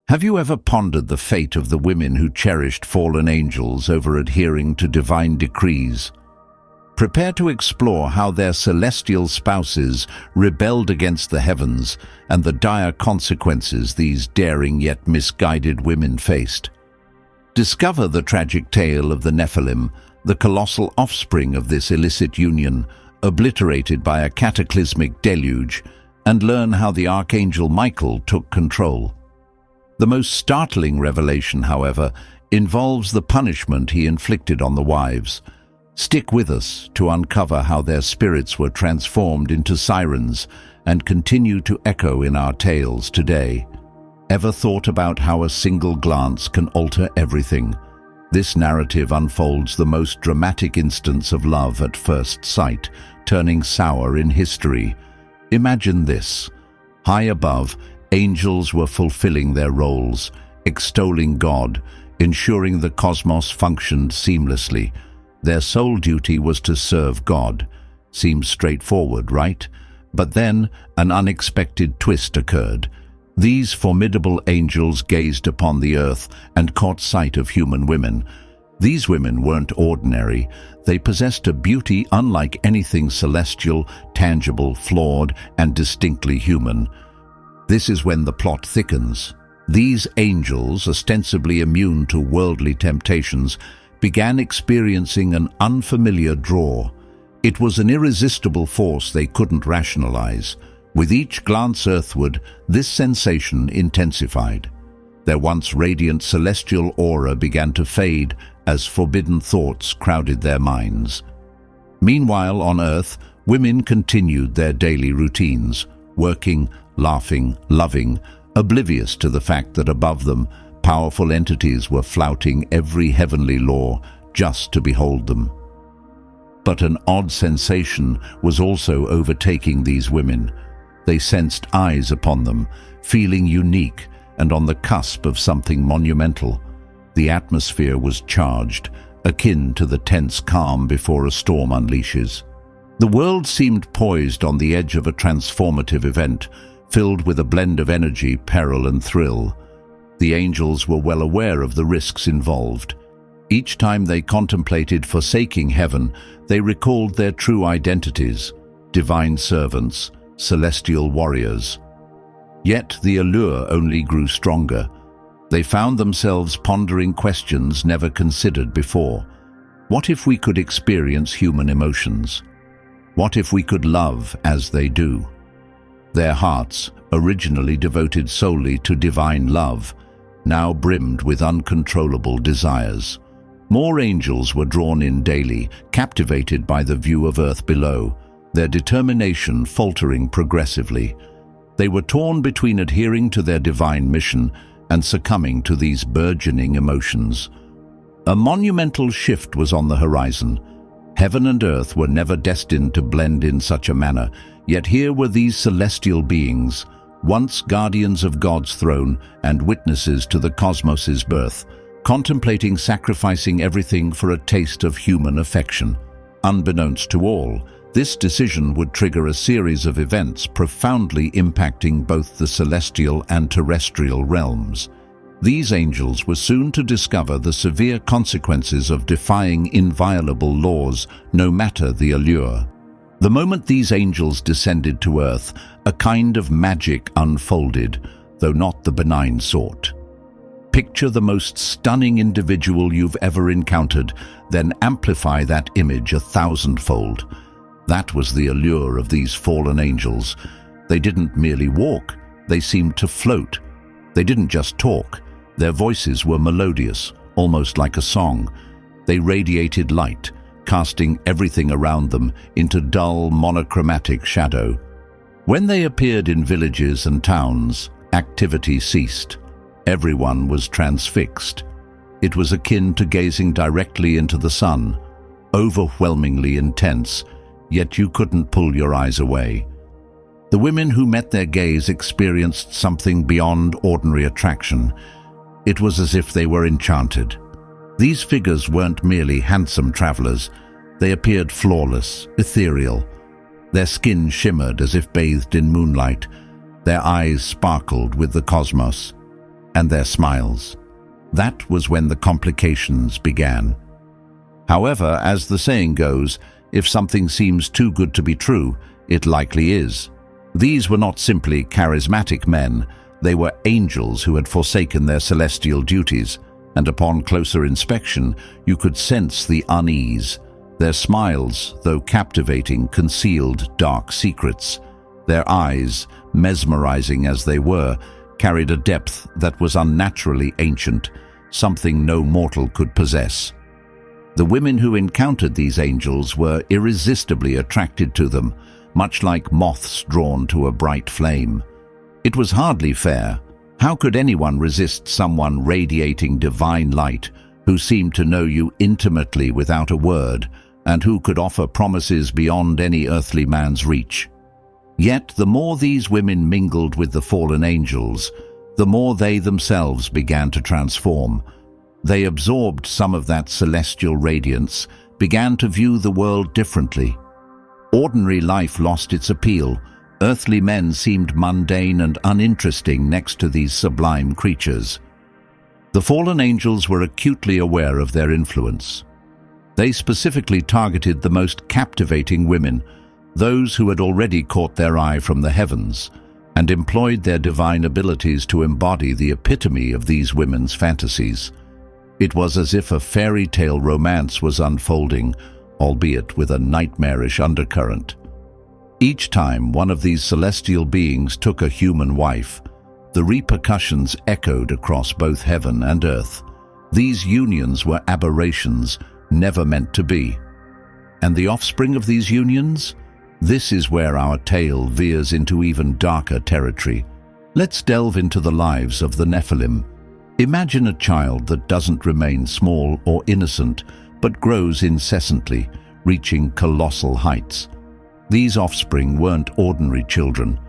Have you ever pondered the fate of the women who cherished fallen angels over adhering to divine decrees? Prepare to explore how their celestial spouses rebelled against the heavens and the dire consequences these daring yet misguided women faced. Discover the tragic tale of the Nephilim, the colossal offspring of this illicit union, obliterated by a cataclysmic deluge, and learn how the Archangel Michael took control. The most startling revelation, however, involves the punishment he inflicted on the wives. Stick with us to uncover how their spirits were transformed into sirens and continue to echo in our tales today. Ever thought about how a single glance can alter everything? This narrative unfolds the most dramatic instance of love at first sight, turning sour in history. Imagine this. High above, angels were fulfilling their roles, extolling God, ensuring the cosmos functioned seamlessly. Their sole duty was to serve God. Seems straightforward, right? But then an unexpected twist occurred. These formidable angels gazed upon the earth and caught sight of human women. These women weren't ordinary. They possessed a beauty unlike anything celestial, tangible, flawed, and distinctly human. This is when the plot thickens. These angels, ostensibly immune to worldly temptations, began experiencing an unfamiliar draw. It was an irresistible force they couldn't rationalize. With each glance earthward, this sensation intensified. Their once radiant celestial aura began to fade as forbidden thoughts crowded their minds. Meanwhile, on Earth, women continued their daily routines, working, laughing, loving, oblivious to the fact that above them, powerful entities were flouting every heavenly law just to behold them. But an odd sensation was also overtaking these women. They sensed eyes upon them, feeling unique and on the cusp of something monumental. The atmosphere was charged, akin to the tense calm before a storm unleashes. The world seemed poised on the edge of a transformative event, filled with a blend of energy, peril, and thrill. The angels were well aware of the risks involved. Each time they contemplated forsaking heaven, they recalled their true identities: divine servants, celestial warriors. Yet the allure only grew stronger. They found themselves pondering questions never considered before. What if we could experience human emotions? What if we could love as they do? Their hearts, originally devoted solely to divine love, now brimmed with uncontrollable desires. More angels were drawn in daily, captivated by the view of earth below, their determination faltering progressively. They were torn between adhering to their divine mission and succumbing to these burgeoning emotions. A monumental shift was on the horizon. Heaven and earth were never destined to blend in such a manner, yet here were these celestial beings, once guardians of God's throne and witnesses to the cosmos's birth, contemplating sacrificing everything for a taste of human affection. Unbeknownst to all, this decision would trigger a series of events profoundly impacting both the celestial and terrestrial realms. These angels were soon to discover the severe consequences of defying inviolable laws, no matter the allure. The moment these angels descended to earth, a kind of magic unfolded, though not the benign sort. Picture the most stunning individual you've ever encountered, then amplify that image 1,000-fold. That was the allure of these fallen angels. They didn't merely walk, they seemed to float. They didn't just talk. Their voices were melodious, almost like a song. They radiated light, casting everything around them into dull, monochromatic shadow. When they appeared in villages and towns, activity ceased. Everyone was transfixed. It was akin to gazing directly into the sun, overwhelmingly intense, yet you couldn't pull your eyes away. The women who met their gaze experienced something beyond ordinary attraction. It was as if they were enchanted. These figures weren't merely handsome travelers. They appeared flawless, ethereal. Their skin shimmered as if bathed in moonlight. Their eyes sparkled with the cosmos. and their smiles. That was when the complications began. However, as the saying goes, if something seems too good to be true, it likely is. These were not simply charismatic men, they were angels who had forsaken their celestial duties, and upon closer inspection you could sense the unease. Their smiles, though captivating, concealed dark secrets. Their eyes, mesmerizing as they were, carried a depth that was unnaturally ancient, something no mortal could possess. The women who encountered these angels were irresistibly attracted to them, much like moths drawn to a bright flame. It was hardly fair. How could anyone resist someone radiating divine light, who seemed to know you intimately without a word, and who could offer promises beyond any earthly man's reach? Yet the more these women mingled with the fallen angels, the more they themselves began to transform. They absorbed some of that celestial radiance, began to view the world differently. Ordinary life lost its appeal. Earthly men seemed mundane and uninteresting next to these sublime creatures. The fallen angels were acutely aware of their influence. They specifically targeted the most captivating women, those who had already caught their eye from the heavens, and employed their divine abilities to embody the epitome of these women's fantasies. It was as if a fairy tale romance was unfolding, albeit with a nightmarish undercurrent. Each time one of these celestial beings took a human wife, the repercussions echoed across both heaven and earth. These unions were aberrations, never meant to be. And the offspring of these unions? This is where our tale veers into even darker territory. Let's delve into the lives of the Nephilim. Imagine a child that doesn't remain small or innocent, but grows incessantly, reaching colossal heights. These offspring weren't ordinary children.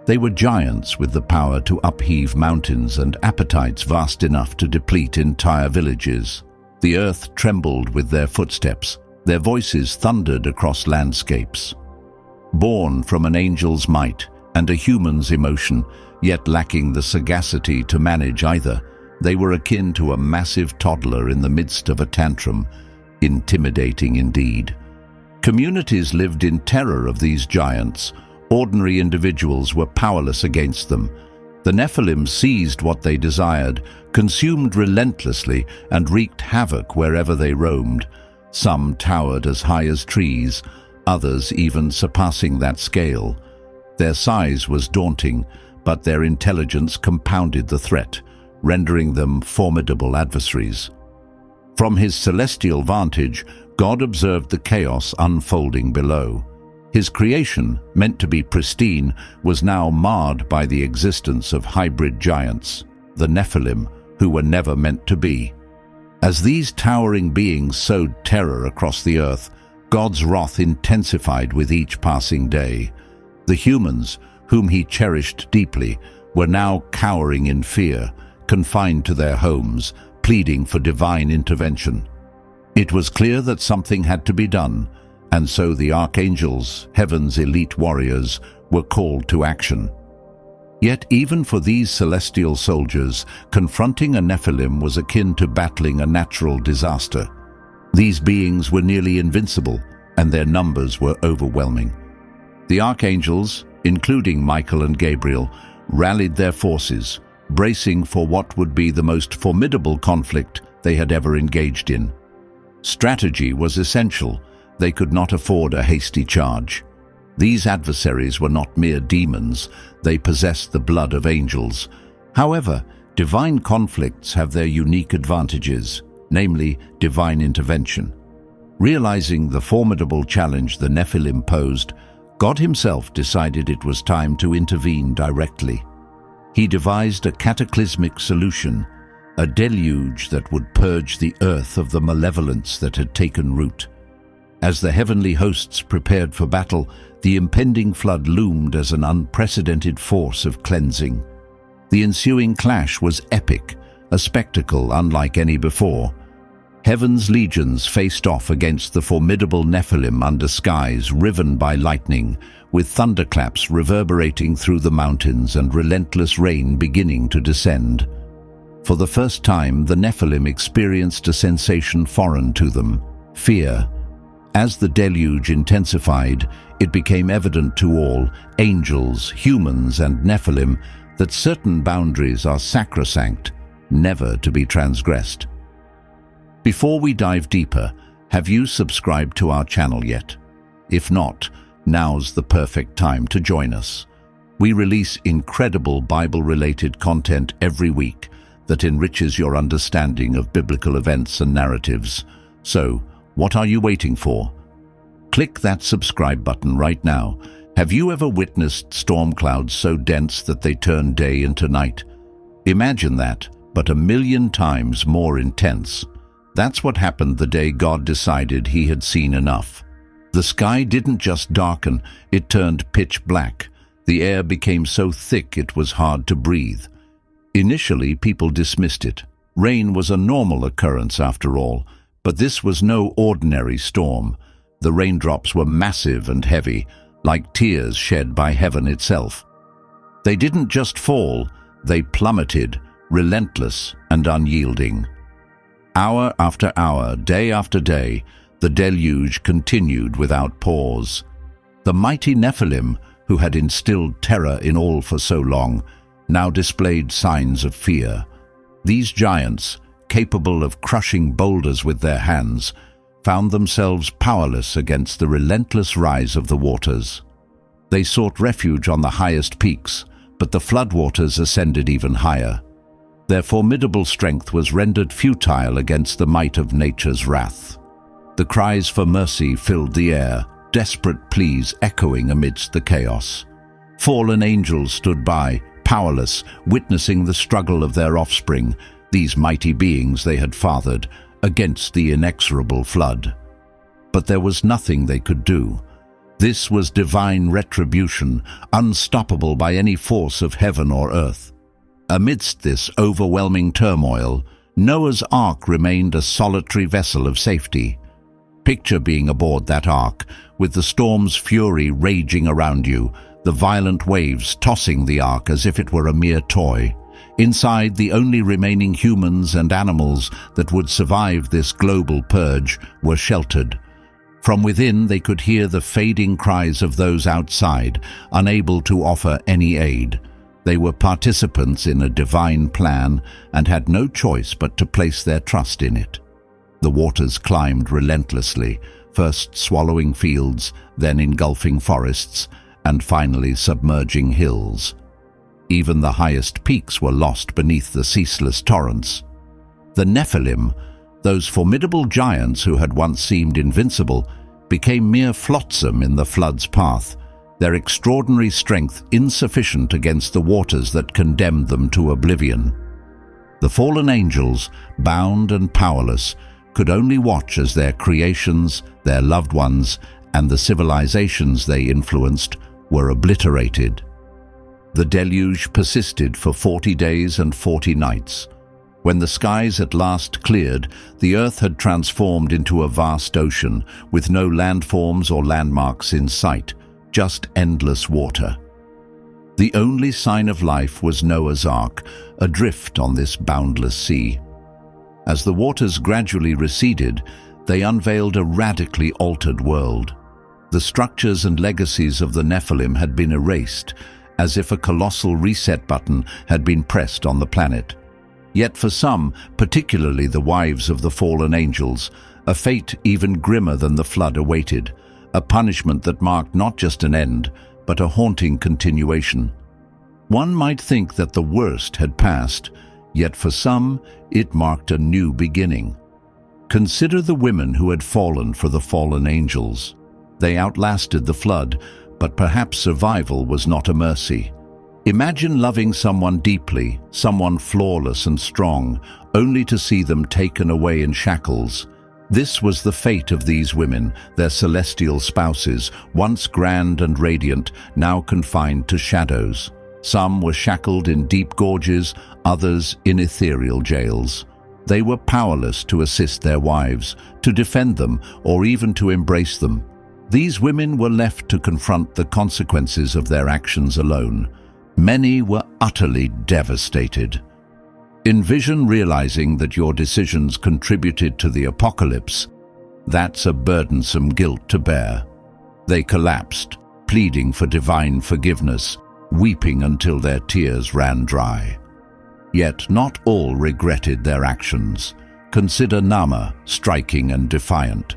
They were giants with the power to upheave mountains and appetites vast enough to deplete entire villages. The earth trembled with their footsteps. Their voices thundered across landscapes. Born from an angel's might and a human's emotion, yet lacking the sagacity to manage either, they were akin to a massive toddler in the midst of a tantrum. Intimidating indeed. Communities lived in terror of these giants. Ordinary individuals were powerless against them. The Nephilim seized what they desired, consumed relentlessly, and wreaked havoc wherever they roamed. Some towered as high as trees, others even surpassing that scale. Their size was daunting, but their intelligence compounded the threat, rendering them formidable adversaries. From his celestial vantage, God observed the chaos unfolding below. His creation, meant to be pristine, was now marred by the existence of hybrid giants, the Nephilim, who were never meant to be. As these towering beings sowed terror across the earth, God's wrath intensified with each passing day. The humans, whom he cherished deeply, were now cowering in fear, confined to their homes, pleading for divine intervention. It was clear that something had to be done, and so the archangels, heaven's elite warriors, were called to action. Yet even for these celestial soldiers, confronting a Nephilim was akin to battling a natural disaster. These beings were nearly invincible, and their numbers were overwhelming. The archangels, including Michael and Gabriel, rallied their forces, bracing for what would be the most formidable conflict they had ever engaged in. Strategy was essential. They could not afford a hasty charge. These adversaries were not mere demons. They possessed the blood of angels. However, divine conflicts have their unique advantages, namely divine intervention. Realizing the formidable challenge the Nephilim posed, God himself decided it was time to intervene directly. He devised a cataclysmic solution, a deluge that would purge the earth of the malevolence that had taken root. As the heavenly hosts prepared for battle, the impending flood loomed as an unprecedented force of cleansing. The ensuing clash was epic, a spectacle unlike any before. Heaven's legions faced off against the formidable Nephilim under skies riven by lightning, with thunderclaps reverberating through the mountains and relentless rain beginning to descend. For the first time, the Nephilim experienced a sensation foreign to them: fear. As the deluge intensified, it became evident to all, angels, humans, and Nephilim, that certain boundaries are sacrosanct, never to be transgressed. Before we dive deeper, have you subscribed to our channel yet? If not, now's the perfect time to join us. We release incredible Bible-related content every week that enriches your understanding of biblical events and narratives. So, what are you waiting for? Click that subscribe button right now. Have you ever witnessed storm clouds so dense that they turn day into night? Imagine that, but 1,000,000 times more intense. That's what happened the day God decided He had seen enough. The sky didn't just darken, it turned pitch black. The air became so thick it was hard to breathe. Initially, people dismissed it. Rain was a normal occurrence after all, but this was no ordinary storm. The raindrops were massive and heavy, like tears shed by heaven itself. They didn't just fall, they plummeted, relentless and unyielding. Hour after hour, day after day, the deluge continued without pause. The mighty Nephilim, who had instilled terror in all for so long, now displayed signs of fear. These giants, capable of crushing boulders with their hands, found themselves powerless against the relentless rise of the waters. They sought refuge on the highest peaks, but the floodwaters ascended even higher. Their formidable strength was rendered futile against the might of nature's wrath. The cries for mercy filled the air, desperate pleas echoing amidst the chaos. Fallen angels stood by, powerless, witnessing the struggle of their offspring, these mighty beings they had fathered, against the inexorable flood. But there was nothing they could do. This was divine retribution, unstoppable by any force of heaven or earth. Amidst this overwhelming turmoil, Noah's Ark remained a solitary vessel of safety. Picture being aboard that ark, with the storm's fury raging around you, the violent waves tossing the ark as if it were a mere toy. Inside, the only remaining humans and animals that would survive this global purge were sheltered. From within, they could hear the fading cries of those outside, unable to offer any aid. They were participants in a divine plan and had no choice but to place their trust in it. The waters climbed relentlessly, first swallowing fields, then engulfing forests, and finally submerging hills. Even the highest peaks were lost beneath the ceaseless torrents. The Nephilim, those formidable giants who had once seemed invincible, became mere flotsam in the flood's path, their extraordinary strength insufficient against the waters that condemned them to oblivion. The fallen angels, bound and powerless, could only watch as their creations, their loved ones, and the civilizations they influenced were obliterated. The deluge persisted for 40 days and 40 nights. When the skies at last cleared, the earth had transformed into a vast ocean, with no landforms or landmarks in sight, just endless water. The only sign of life was Noah's Ark, adrift on this boundless sea. As the waters gradually receded, they unveiled a radically altered world. The structures and legacies of the Nephilim had been erased, as if a colossal reset button had been pressed on the planet. Yet for some, particularly the wives of the fallen angels, a fate even grimmer than the flood awaited, a punishment that marked not just an end, but a haunting continuation. One might think that the worst had passed, yet for some, it marked a new beginning. Consider the women who had fallen for the fallen angels. They outlasted the flood, but perhaps survival was not a mercy. Imagine loving someone deeply, someone flawless and strong, only to see them taken away in shackles. This was the fate of these women, their celestial spouses, once grand and radiant, now confined to shadows. Some were shackled in deep gorges, others in ethereal jails. They were powerless to assist their wives, to defend them, or even to embrace them. These women were left to confront the consequences of their actions alone. Many were utterly devastated. Envision realizing that your decisions contributed to the apocalypse. That's a burdensome guilt to bear. They collapsed, pleading for divine forgiveness, weeping until their tears ran dry. Yet not all regretted their actions. Consider Nama, striking and defiant.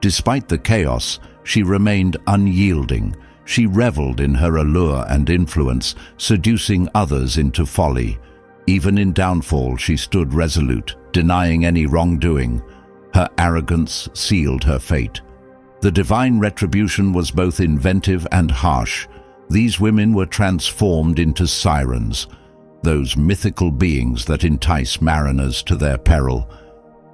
Despite the chaos, she remained unyielding. She reveled in her allure and influence, seducing others into folly. Even in downfall, she stood resolute, denying any wrongdoing. Her arrogance sealed her fate. The divine retribution was both inventive and harsh. These women were transformed into sirens, those mythical beings that entice mariners to their peril.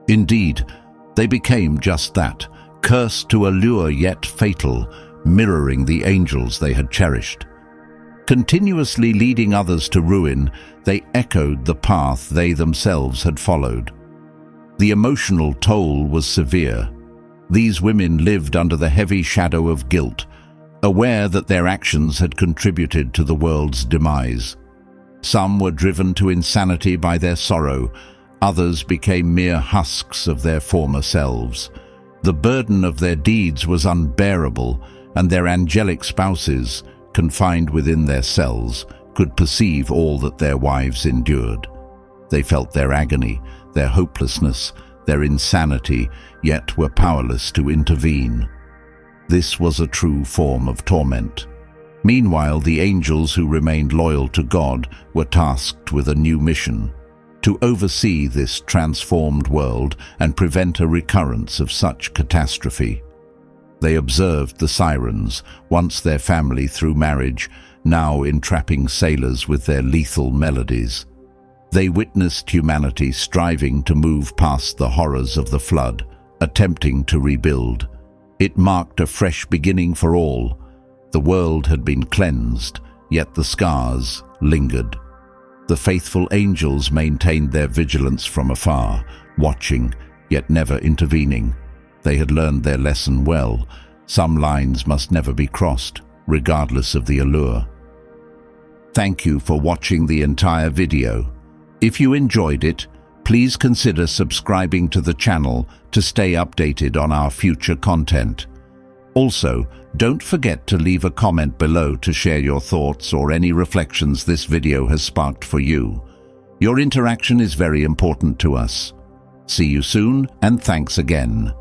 Indeed, they became just that, cursed to allure yet fatal, mirroring the angels they had cherished. Continuously leading others to ruin, they echoed the path they themselves had followed. The emotional toll was severe. These women lived under the heavy shadow of guilt, aware that their actions had contributed to the world's demise. Some were driven to insanity by their sorrow, others became mere husks of their former selves. The burden of their deeds was unbearable, and their angelic spouses, confined within their cells, could perceive all that their wives endured. They felt their agony, their hopelessness, their insanity, yet were powerless to intervene. This was a true form of torment. Meanwhile, the angels who remained loyal to God were tasked with a new mission: to oversee this transformed world and prevent a recurrence of such catastrophe. They observed the sirens, once their family through marriage, now entrapping sailors with their lethal melodies. They witnessed humanity striving to move past the horrors of the flood, attempting to rebuild. It marked a fresh beginning for all. The world had been cleansed, yet the scars lingered. The faithful angels maintained their vigilance from afar, watching, yet never intervening. They had learned their lesson well. Some lines must never be crossed, regardless of the allure. Thank you for watching the entire video. If you enjoyed it, please consider subscribing to the channel to stay updated on our future content. Also, don't forget to leave a comment below to share your thoughts or any reflections this video has sparked for you. Your interaction is very important to us. See you soon, and thanks again.